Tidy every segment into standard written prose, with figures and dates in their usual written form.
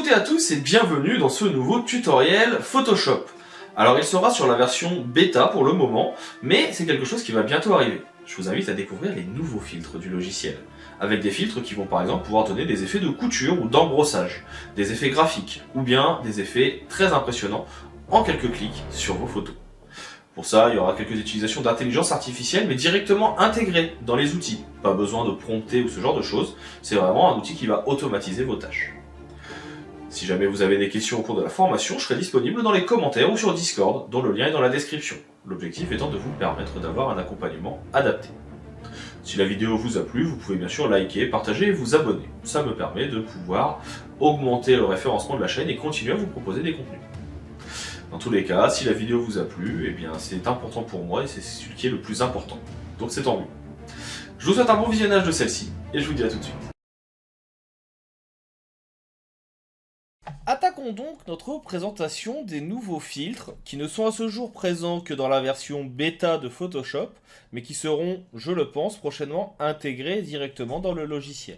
toutes et à tous et bienvenue dans ce nouveau tutoriel Photoshop. Alors il sera sur la version bêta pour le moment, mais c'est quelque chose qui va bientôt arriver. Je vous invite à découvrir les nouveaux filtres du logiciel, avec des filtres qui vont par exemple pouvoir donner des effets de couture ou d'embrossage, des effets graphiques, ou bien des effets très impressionnants en quelques clics sur vos photos. Pour ça, il y aura quelques utilisations d'intelligence artificielle, mais directement intégrées dans les outils. Pas besoin de prompter ou ce genre de choses, c'est vraiment un outil qui va automatiser vos tâches. Si jamais vous avez des questions au cours de la formation, je serai disponible dans les commentaires ou sur Discord, dont le lien est dans la description. L'objectif étant de vous permettre d'avoir un accompagnement adapté. Si la vidéo vous a plu, vous pouvez bien sûr liker, partager et vous abonner. Ça me permet de pouvoir augmenter le référencement de la chaîne et continuer à vous proposer des contenus. Dans tous les cas, si la vidéo vous a plu, eh bien c'est important pour moi et c'est ce qui est le plus important. Donc c'est tant mieux. Je vous souhaite un bon visionnage de celle-ci et je vous dis à tout de suite. Attaquons donc notre présentation des nouveaux filtres qui ne sont à ce jour présents que dans la version bêta de Photoshop, mais qui seront, je le pense, prochainement intégrés directement dans le logiciel.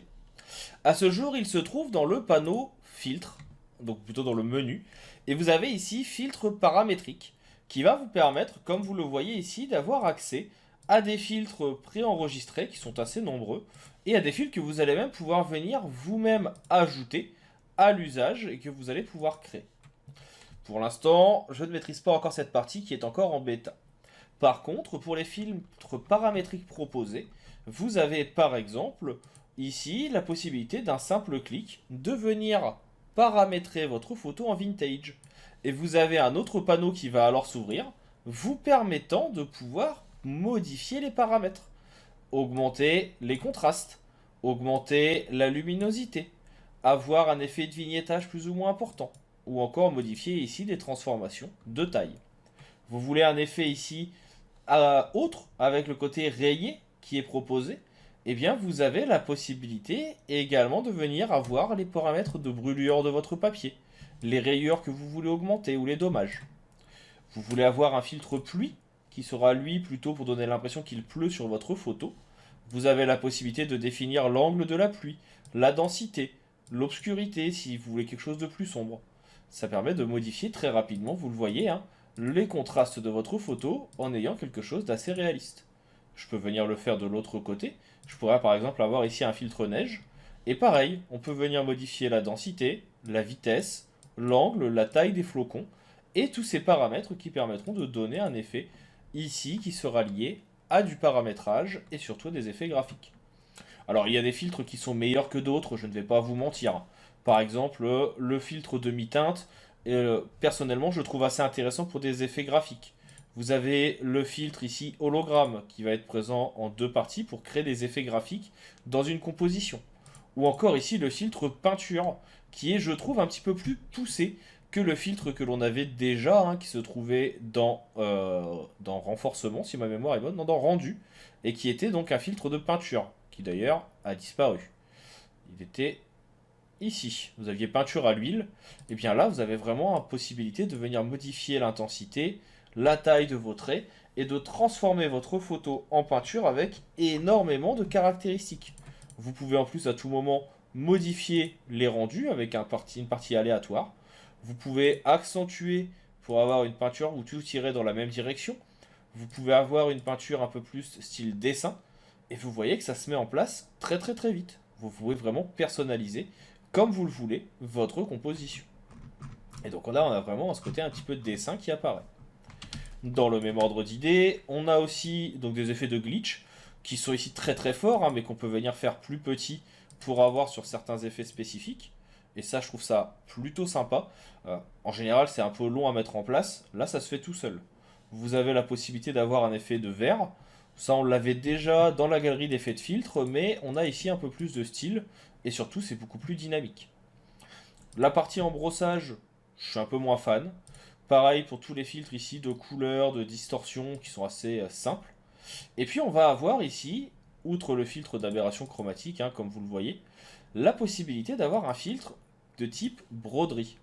À ce jour, ils se trouvent dans le panneau filtre, donc plutôt dans le menu, et vous avez ici filtre paramétrique, qui va vous permettre, comme vous le voyez ici, d'avoir accès à des filtres préenregistrés qui sont assez nombreux, et à des filtres que vous allez même pouvoir venir vous-même ajouter à l'usage et que vous allez pouvoir créer. Pour l'instant, je ne maîtrise pas encore cette partie qui est encore en bêta. Par contre, pour les filtres paramétriques proposés, vous avez par exemple ici la possibilité d'un simple clic de venir paramétrer votre photo en vintage. Et vous avez un autre panneau qui va alors s'ouvrir, vous permettant de pouvoir modifier les paramètres. Augmenter les contrastes, augmenter la luminosité, avoir un effet de vignettage plus ou moins important, ou encore modifier ici des transformations de taille. Vous voulez un effet ici autre, avec le côté rayé qui est proposé, eh bien vous avez la possibilité également de venir avoir les paramètres de brûlure de votre papier, les rayures que vous voulez augmenter ou les dommages. Vous voulez avoir un filtre pluie, qui sera lui plutôt pour donner l'impression qu'il pleut sur votre photo. Vous avez la possibilité de définir l'angle de la pluie, la densité, l'obscurité si vous voulez quelque chose de plus sombre. Ça permet de modifier très rapidement, vous le voyez, les contrastes de votre photo en ayant quelque chose d'assez réaliste. Je peux venir le faire de l'autre côté. Je pourrais par exemple avoir ici un filtre neige. Et pareil, on peut venir modifier la densité, la vitesse, l'angle, la taille des flocons et tous ces paramètres qui permettront de donner un effet ici qui sera lié à du paramétrage et surtout des effets graphiques. Alors il y a des filtres qui sont meilleurs que d'autres, je ne vais pas vous mentir. Par exemple, le filtre demi-teinte, personnellement je le trouve assez intéressant pour des effets graphiques. Vous avez le filtre ici hologramme qui va être présent en deux parties pour créer des effets graphiques dans une composition. Ou encore ici le filtre peinture qui est je trouve un petit peu plus poussé que le filtre que l'on avait déjà qui se trouvait dans renforcement si ma mémoire est bonne, non, dans rendu et qui était donc un filtre de peinture qui d'ailleurs a disparu. Il était ici. Vous aviez peinture à l'huile. Et bien là, vous avez vraiment la possibilité de venir modifier l'intensité, la taille de vos traits et de transformer votre photo en peinture avec énormément de caractéristiques. Vous pouvez en plus à tout moment modifier les rendus avec une partie aléatoire. Vous pouvez accentuer pour avoir une peinture où tout irait dans la même direction. Vous pouvez avoir une peinture un peu plus style dessin. Et vous voyez que ça se met en place très très très vite. Vous pouvez vraiment personnaliser, comme vous le voulez, votre composition. Et donc là, on a vraiment ce côté un petit peu de dessin qui apparaît. Dans le même ordre d'idées, on a aussi donc, des effets de glitch, qui sont ici très très forts, mais qu'on peut venir faire plus petits pour avoir sur certains effets spécifiques. Et ça, je trouve ça plutôt sympa. En général, c'est un peu long à mettre en place. Là, ça se fait tout seul. Vous avez la possibilité d'avoir un effet de verre. Ça, on l'avait déjà dans la galerie d'effets de filtre, mais on a ici un peu plus de style, et surtout, c'est beaucoup plus dynamique. La partie embrossage, je suis un peu moins fan. Pareil pour tous les filtres ici de couleurs, de distorsion, qui sont assez simples. Et puis, on va avoir ici, outre le filtre d'aberration chromatique, comme vous le voyez, la possibilité d'avoir un filtre de type broderie.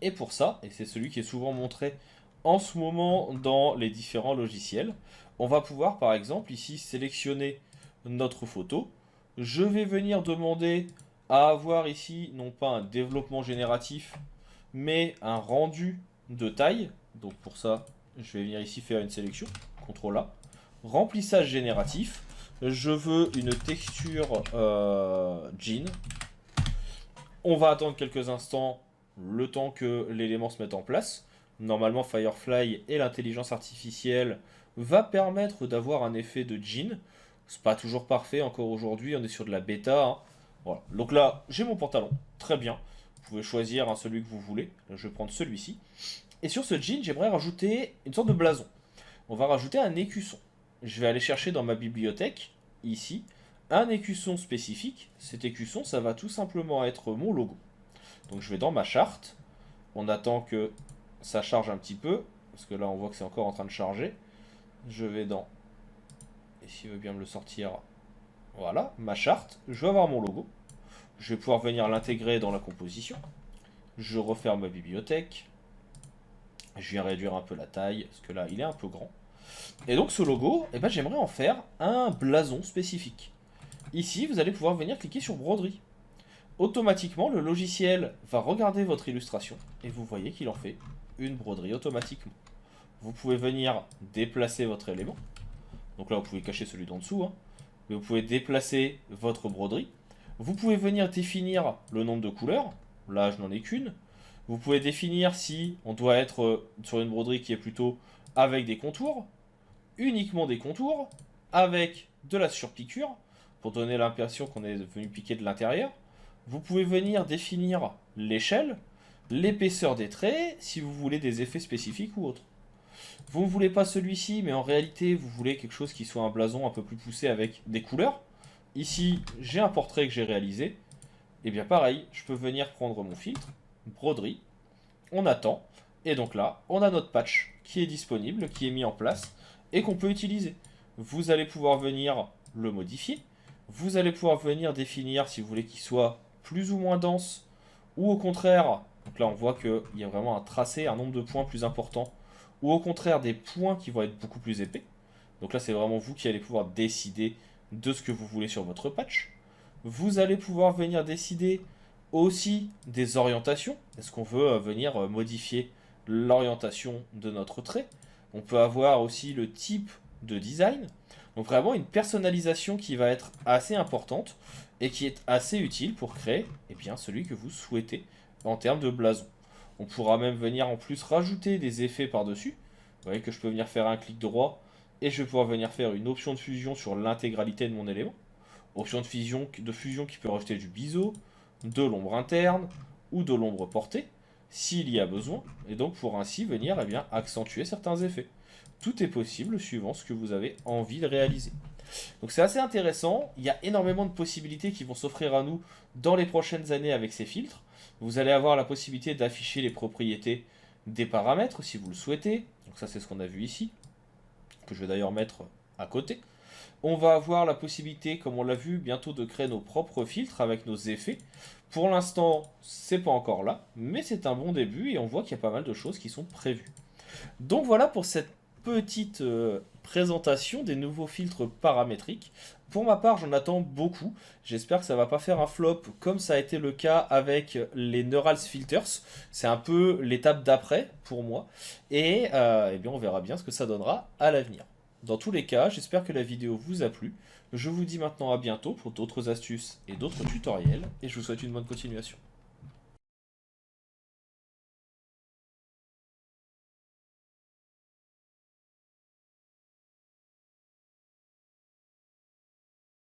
Et pour ça, et c'est celui qui est souvent montré en ce moment dans les différents logiciels, on va pouvoir par exemple ici sélectionner notre photo. Je vais venir demander à avoir ici non pas un développement génératif, mais un rendu de taille. Donc pour ça, je vais venir ici faire une sélection, CTRL A. Remplissage génératif. Je veux une texture jean. On va attendre quelques instants, le temps que l'élément se mette en place. Normalement, Firefly et l'intelligence artificielle va permettre d'avoir un effet de jean. C'est pas toujours parfait encore aujourd'hui, on est sur de la bêta. Hein. Voilà. Donc là, j'ai mon pantalon, très bien. Vous pouvez choisir celui que vous voulez. Là, je vais prendre celui-ci. Et sur ce jean, j'aimerais rajouter une sorte de blason. On va rajouter un écusson. Je vais aller chercher dans ma bibliothèque, ici, un écusson spécifique. Cet écusson, ça va tout simplement être mon logo. Donc je vais dans ma charte. On attend que ça charge un petit peu, parce que là on voit que c'est encore en train de charger. Je vais dans, et s'il veut bien me le sortir, voilà, ma charte. Je vais avoir mon logo. Je vais pouvoir venir l'intégrer dans la composition. Je referme ma bibliothèque. Je viens réduire un peu la taille, parce que là il est un peu grand. Et donc ce logo, eh ben, j'aimerais en faire un blason spécifique. Ici, vous allez pouvoir venir cliquer sur broderie. Automatiquement, le logiciel va regarder votre illustration et vous voyez qu'il en fait une broderie automatiquement. Vous pouvez venir déplacer votre élément. Donc là, vous pouvez cacher celui d'en dessous. Hein. Mais vous pouvez déplacer votre broderie. Vous pouvez venir définir le nombre de couleurs. Là, je n'en ai qu'une. Vous pouvez définir si on doit être sur une broderie qui est plutôt avec des contours, uniquement des contours, avec de la surpiqûre, pour donner l'impression qu'on est venu piquer de l'intérieur. Vous pouvez venir définir l'échelle, l'épaisseur des traits, si vous voulez des effets spécifiques ou autres. Vous ne voulez pas celui-ci, mais en réalité, vous voulez quelque chose qui soit un blason un peu plus poussé avec des couleurs. Ici, j'ai un portrait que j'ai réalisé. Et bien pareil, je peux venir prendre mon filtre, broderie, on attend, et donc là, on a notre patch qui est disponible, qui est mis en place, et qu'on peut utiliser. Vous allez pouvoir venir le modifier, vous allez pouvoir venir définir si vous voulez qu'il soit plus ou moins dense, ou au contraire, donc là on voit qu'il y a vraiment un tracé, un nombre de points plus important, ou au contraire des points qui vont être beaucoup plus épais. Donc là c'est vraiment vous qui allez pouvoir décider de ce que vous voulez sur votre patch. Vous allez pouvoir venir décider aussi des orientations. Est-ce qu'on veut venir modifier l'orientation de notre trait? On peut avoir aussi le type de design. Donc vraiment une personnalisation qui va être assez importante et qui est assez utile pour créer celui que vous souhaitez en termes de blason. On pourra même venir en plus rajouter des effets par-dessus. Vous voyez que je peux venir faire un clic droit et je vais pouvoir venir faire une option de fusion sur l'intégralité de mon élément. Option de fusion qui peut rajouter du biseau, de l'ombre interne ou de l'ombre portée, s'il y a besoin, et donc pour ainsi venir accentuer certains effets. Tout est possible suivant ce que vous avez envie de réaliser. Donc c'est assez intéressant, il y a énormément de possibilités qui vont s'offrir à nous dans les prochaines années avec ces filtres. Vous allez avoir la possibilité d'afficher les propriétés des paramètres si vous le souhaitez, donc ça c'est ce qu'on a vu ici, que je vais d'ailleurs mettre à côté. On va avoir la possibilité, comme on l'a vu, bientôt de créer nos propres filtres avec nos effets. Pour l'instant, c'est pas encore là, mais c'est un bon début et on voit qu'il y a pas mal de choses qui sont prévues. Donc voilà pour cette petite présentation des nouveaux filtres paramétriques. Pour ma part, j'en attends beaucoup. J'espère que ça va pas faire un flop comme ça a été le cas avec les Neurals Filters. C'est un peu l'étape d'après pour moi. Et on verra bien ce que ça donnera à l'avenir. Dans tous les cas, j'espère que la vidéo vous a plu. Je vous dis maintenant à bientôt pour d'autres astuces et d'autres tutoriels. Et je vous souhaite une bonne continuation.